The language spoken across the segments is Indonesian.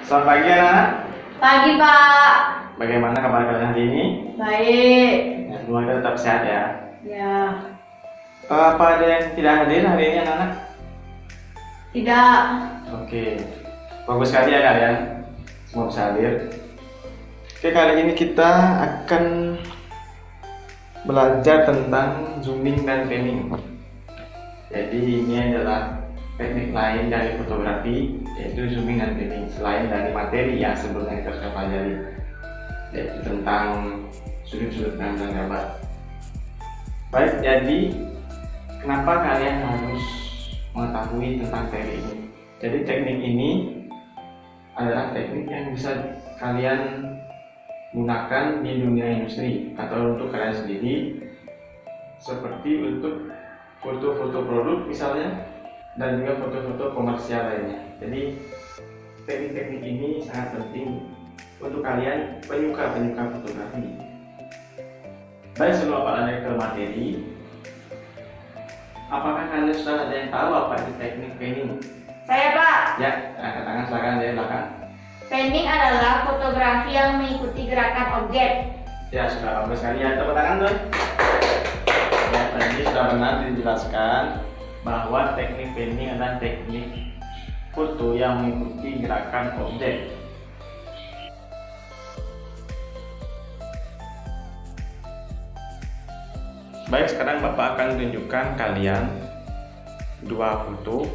Selamat pagi anak-anak. Pagi Pak. Bagaimana kabar kalian hari ini? Baik. Ya, semoga tetap sehat ya. Ya. Apa ada yang tidak hadir hari ini anak-anak? Tidak. Oke, bagus sekali ya kalian. Semua bisa hadir. Oke, kali ini kita akan belajar tentang zooming dan panning. Jadi ini adalah teknik lain dari fotografi, yaitu zooming dan panning, selain dari materi yang sebelumnya kita sudah pelajari, yaitu tentang sudut-sudut dan gambar. Baik, jadi kenapa kalian harus mengetahui tentang teknik ini? Jadi teknik ini adalah teknik yang bisa kalian gunakan di dunia industri atau untuk kalian sendiri, seperti untuk foto-foto produk misalnya, dan juga foto-foto komersial lainnya. Jadi teknik-teknik ini sangat penting untuk kalian penyuka fotografi. Baik, sebelum lanjut ke materi, apakah kalian sudah ada yang tahu apa itu teknik panning? Saya Pak. Ya, angkat tangan silakan dari belakang. Panning adalah fotografi yang mengikuti gerakan objek. Ya, sudah bagus sekali ya, tepuk tangan dong. Ya, tadi sudah benar dijelaskan bahwa teknik panning adalah teknik foto yang mengikuti gerakan objek. Baik, sekarang Bapak akan tunjukkan kalian dua foto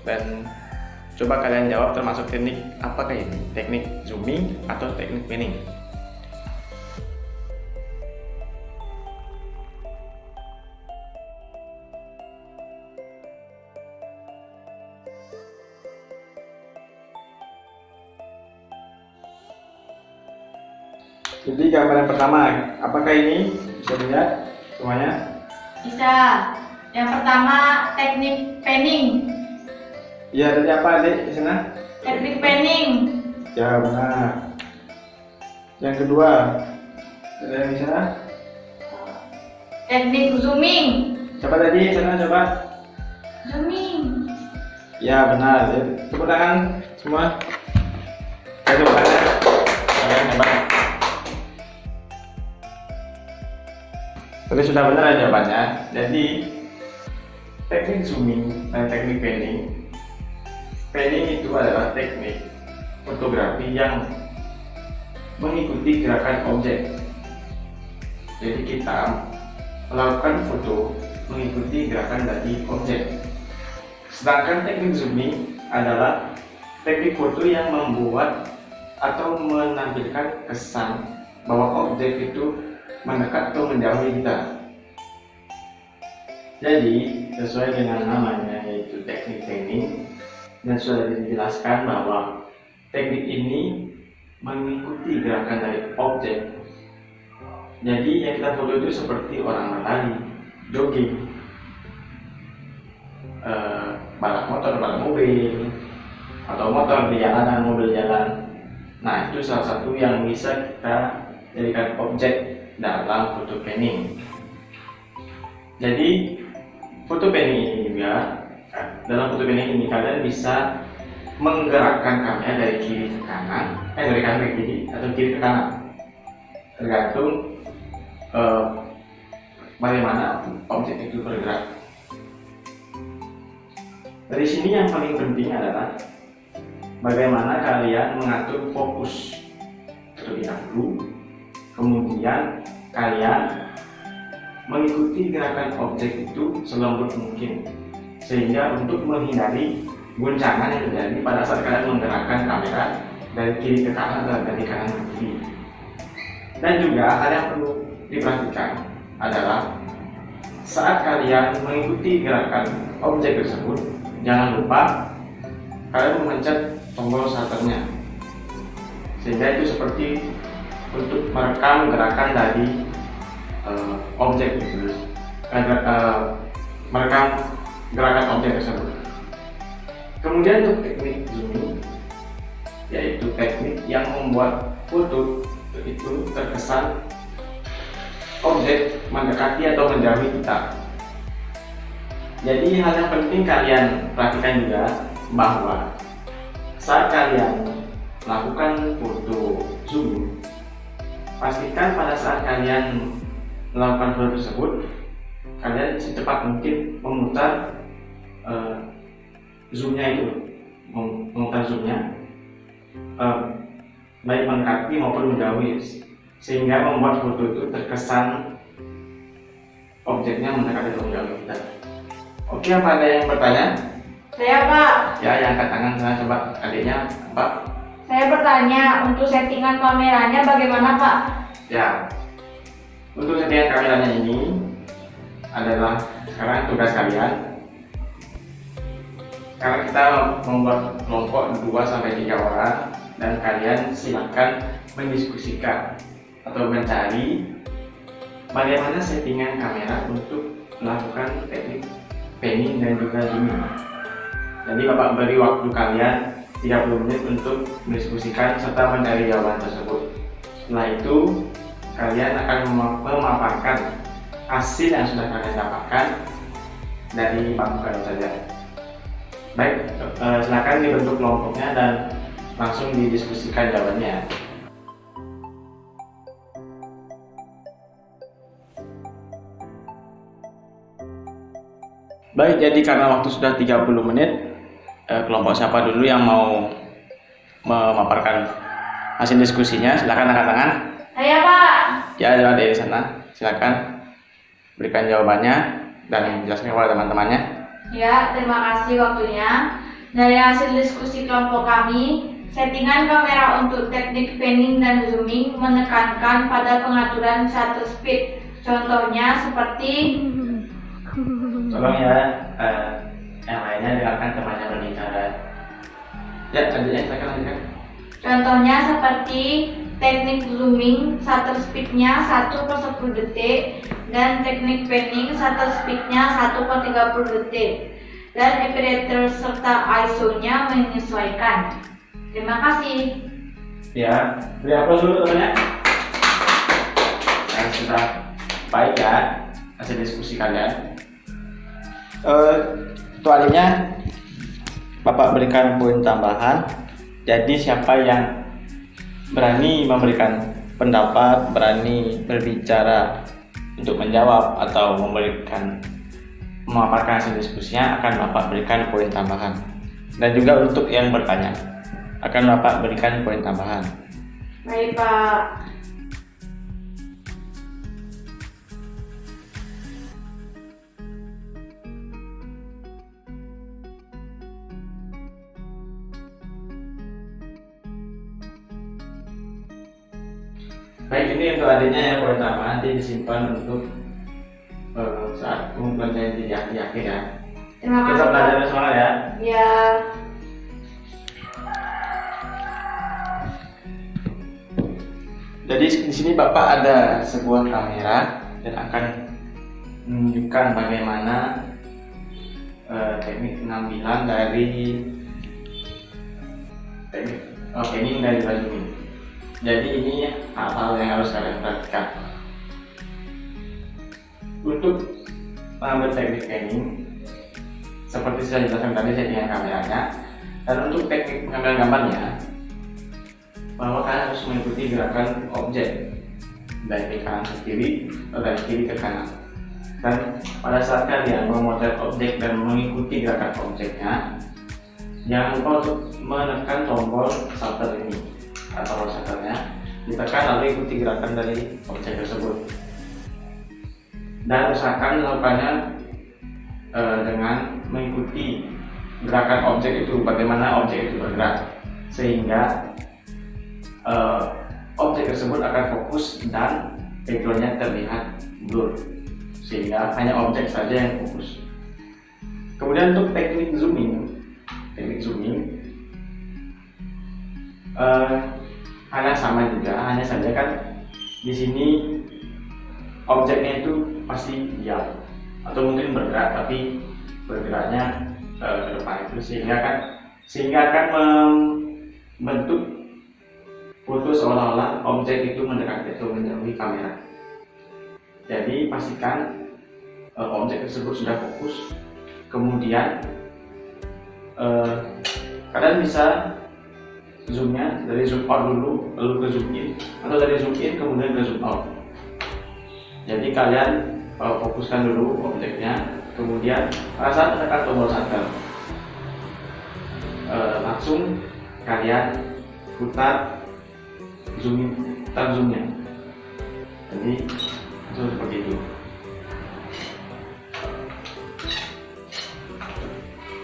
dan coba kalian jawab termasuk teknik apakah ini? Teknik zooming atau teknik panning? Jadi gambar yang pertama, apakah ini? Bisa dilihat semuanya? Bisa. Yang pertama teknik panning. Ya, tadi apa adik di sana? Teknik panning. Ya, benar. Yang kedua, ada yang di sana? Teknik zooming. Coba tadi di sana, coba. Zooming. Ya, benar. Ya, tepuk tangan semua. Ya, tepuk tangan. Kalian hebat. Tadi sudah benar jawabannya. Jadi teknik zooming dan teknik panning. Panning itu adalah teknik fotografi yang mengikuti gerakan objek. Jadi kita melakukan foto mengikuti gerakan dari objek. Sedangkan teknik zooming adalah teknik foto yang membuat atau menampilkan kesan bahwa objek itu mendekat atau menjauhi kita. Jadi sesuai dengan namanya, yaitu teknik panning, dan sudah dijelaskan bahwa teknik ini mengikuti gerakan dari objek. Jadi yang kita foto itu seperti orang berlari, jogging, balap motor, balap mobil, atau motor di jalanan, mobil jalan. Nah, itu salah satu yang bisa kita jadikan objek dalam foto panning. Jadi foto panning ini juga, dalam foto panning ini kalian bisa menggerakkan kamera dari kiri ke kanan, dari kanan ke kiri atau kiri ke kanan, tergantung bagaimana objek itu bergerak. Dari sini yang paling penting adalah bagaimana kalian mengatur fokus terlebih dahulu, kemudian kalian mengikuti gerakan objek itu selembut mungkin, sehingga untuk menghindari guncangan yang terjadi pada saat kalian menggerakkan kamera dari kiri ke kanan dan dari kanan ke kiri. Dan juga hal yang perlu diperhatikan adalah saat kalian mengikuti gerakan objek tersebut, jangan lupa kalian memencet tombol shutternya, sehingga itu seperti untuk merekam gerakan dari objek itu, merekam gerakan objek tersebut. Kemudian untuk teknik zooming, yaitu teknik yang membuat foto itu terkesan objek mendekati atau menjauhi kita. Jadi hal yang penting kalian perhatikan juga bahwa saat kalian melakukan foto zoom, pastikan pada saat kalian melakukan foto tersebut, kalian secepat mungkin memutar zoomnya itu, baik mendekati maupun menjauhi, sehingga membuat foto itu terkesan objeknya mendekati atau menjauhi kita. Oke, apa ada yang bertanya? Saya Pak. Ya, yang angkat tangan sana, coba adiknya Pak. Saya bertanya, untuk settingan kameranya bagaimana Pak? Ya, untuk settingan kameranya ini adalah sekarang tugas kalian. Sekarang kita membuat kelompok 2-3 orang dan kalian silakan mendiskusikan atau mencari bagaimana settingan kamera untuk melakukan teknik panning dan juga zooming. Jadi Bapak beri waktu kalian 30 menit untuk mendiskusikan serta mencari jawaban tersebut. Setelah itu kalian akan memaparkan hasil yang sudah kalian dapatkan dari bangku kalian saja. Baik, silakan dibentuk kelompoknya dan langsung didiskusikan jawabannya. Baik, jadi karena waktu sudah 30 menit, kelompok siapa dulu yang mau memaparkan hasil diskusinya? Silakan angkat tangan. Saya Pak. Ya, ada di sana. Silakan berikan jawabannya dan jelaskan kepada teman-temannya. Ya, terima kasih waktunya. Dari hasil diskusi kelompok kami, settingan kamera untuk teknik panning dan zooming menekankan pada pengaturan shutter speed. Contohnya seperti Tolong ya, yang lainnya dengarkan temannya berbicara. Ya, adanya silakan lanjutkan. Contohnya seperti teknik zooming shutter speednya 1/10 detik dan teknik panning shutter speednya 1/30 detik dan aperture serta ISO-nya menyesuaikan. Terima kasih. Ya, beri aplaus dulu temannya. Yang sudah baik ya hasil diskusi kalian. Untuk adiknya Bapak berikan poin tambahan. Jadi siapa yang berani memberikan pendapat, berani berbicara untuk menjawab atau memaparkan hasil diskusinya akan Bapak berikan poin tambahan. Dan juga untuk yang bertanya akan Bapak berikan poin tambahan. Baik Pak. Baik, ini untuk adiknya ya poin tambahan, nanti disimpan untuk saat pembelajaran di akhir ya. Terima kasih Kita Pak. belajar semangat ya. Ya. Jadi di sini Bapak ada sebuah kamera dan akan menunjukkan bagaimana teknik pengambilan dari teknik panning dari baju ini. Jadi ini hal-hal yang harus kalian perhatikan. Untuk mengambil teknik panning, seperti saya jelaskan tadi settingan kameranya, dan untuk teknik pengambilan gambarnya, bahwa kalian harus mengikuti gerakan objek dari kanan ke kiri atau dari kiri ke kanan. Dan pada saat kalian memotret objek dan mengikuti gerakan objeknya, jangan lupa untuk menekan tombol shutter ini atau shutternya, ditekan lalu ikuti gerakan dari objek tersebut. Dan usahakan melakukannya dengan mengikuti gerakan objek itu, bagaimana objek itu bergerak, sehingga objek tersebut akan fokus dan backgroundnya terlihat blur, sehingga hanya objek saja yang fokus. Kemudian untuk teknik zooming hanya sama juga, hanya saja kan di sini objeknya itu pasti diam atau mungkin bergerak, tapi bergeraknya ke depan itu, sehingga akan membentuk foto seolah-olah objek itu mendekati atau menjauhi kamera. Jadi pastikan objek tersebut sudah fokus. Kemudian kalian bisa zoomnya dari zoom out dulu, lalu ke zoom in, atau dari zoom in kemudian ke zoom out. Jadi kalian fokuskan dulu objeknya, kemudian pada saat menekan tombol shutter, langsung kalian putar zoomnya. Jadi langsung seperti itu.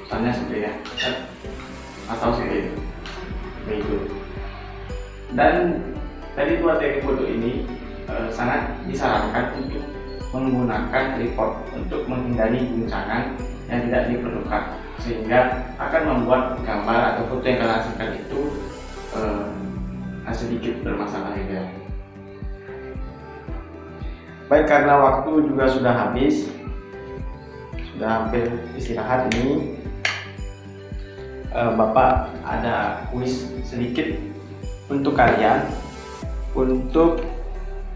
Misalnya seperti ya, atau seperti itu. Begitu. Dan dari dua teknik foto ini sangat disarankan untuk menggunakan tripod untuk menghindari guncangan yang tidak diperlukan, sehingga akan membuat gambar atau foto yang kalian hasilkan itu sedikit bermasalah ya. Baik, karena waktu juga sudah habis, sudah hampir istirahat ini, Bapak ada kuis sedikit untuk kalian untuk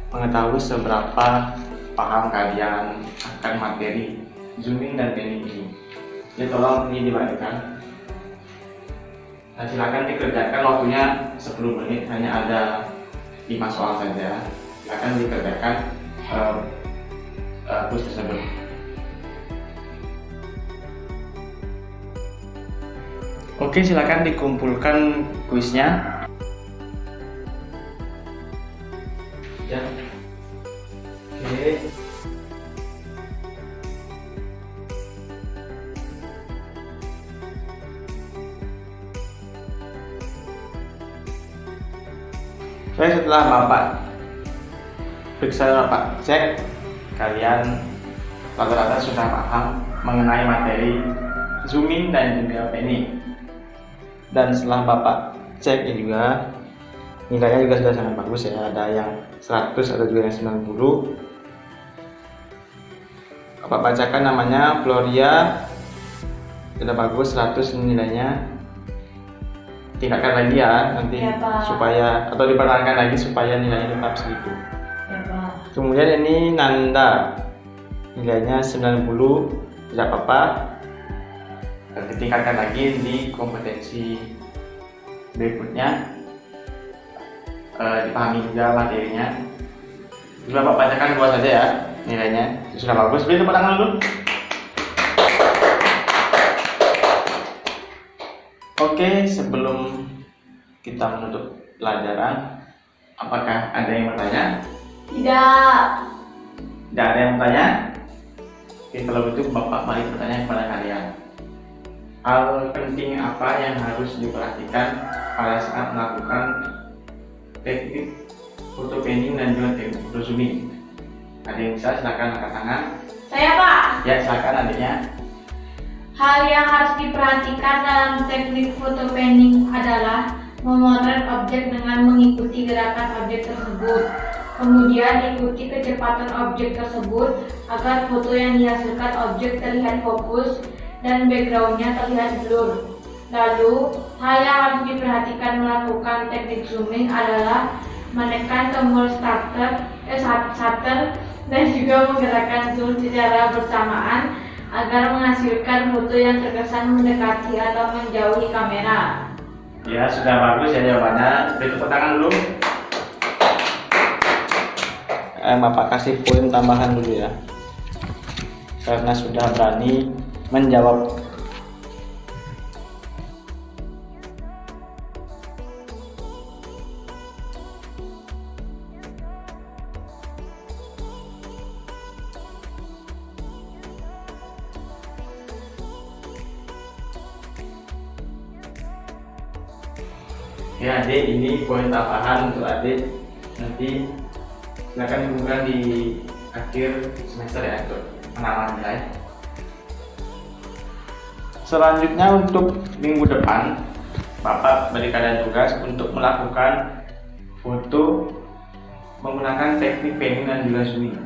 mengetahui seberapa paham kalian akan materi zooming dan panning ini. Jadi tolong ini dibagikan. Nah, silakan dikerjakan, waktunya 10 menit, hanya ada 5 soal saja. Silakan dikerjakan kuis tersebut. Oke, silakan dikumpulkan kuisnya. Ya. Oke. Setelah Bapak periksa, Bapak cek, kalian rata-rata sudah paham mengenai materi zooming dan juga panning. Dan setelah Bapak cek juga, nilainya juga sudah sangat bagus ya, ada yang 100, ada juga yang 90. Bapak bacakan namanya Floria, sudah bagus, 100 nilainya. Tingkatkan lagi ya nanti ya, supaya, atau dipertahankan lagi supaya nilainya tetap segitu ya, Pak. Kemudian ini Nanda, nilainya 90, tidak apa-apa. Ditingkatkan lagi di kompetensi berikutnya, dipahami juga materinya. Juga Bapak bacakan 2 saja ya nilainya, sudah bagus. Beri tepuk tangan dulu. Oke, sebelum kita menutup pelajaran, apakah ada yang bertanya? Tidak. Tidak ada yang bertanya? Oke, kalau begitu Bapak mari bertanya kepada kalian. Hal penting apa yang harus diperhatikan pada saat melakukan teknik foto panning dan juga teknik foto zooming? Ada yang bisa? Silakan angkat tangan. Saya, Pak. Ya, silakan adiknya. Hal yang harus diperhatikan dalam teknik foto panning adalah memotret objek dengan mengikuti gerakan objek tersebut. Kemudian ikuti kecepatan objek tersebut agar foto yang dihasilkan objek terlihat fokus dan backgroundnya terlihat blur. Lalu, hal yang harus diperhatikan melakukan teknik zooming adalah menekan tombol shutter dan juga menggerakkan zoom secara bersamaan agar menghasilkan foto yang terkesan mendekati atau menjauhi kamera. Ya, sudah bagus ya jawabannya. Beri tepuk tangan dulu. Bapak kasih poin tambahan dulu ya, karena sudah berani menjawab. Ya adik, ini poin tambahan untuk adik, nanti silakan digunakan di akhir semester ya untuk penambahan nilai. Selanjutnya untuk minggu depan, Bapak beri kalian tugas untuk melakukan foto menggunakan teknik panning dan juga zooming.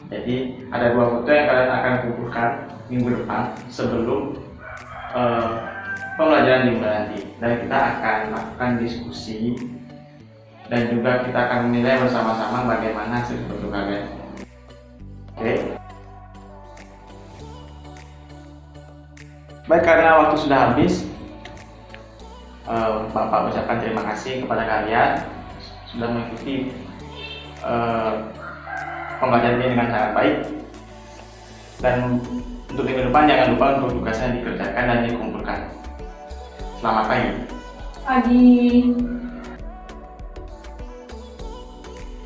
Jadi ada 2 foto yang kalian akan kumpulkan minggu depan sebelum pembelajaran di bulan nanti, dan kita akan melakukan diskusi dan juga kita akan menilai bersama-sama bagaimana hasil foto kalian. Oke. Baik, karena waktu sudah habis, Bapak ucapkan terima kasih kepada kalian sudah mengikuti pembelajaran ini dengan sangat baik. Dan untuk minggu depan jangan lupa untuk tugasnya dikerjakan dan dikumpulkan. Selamat pagi. Pagi.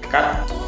Cut.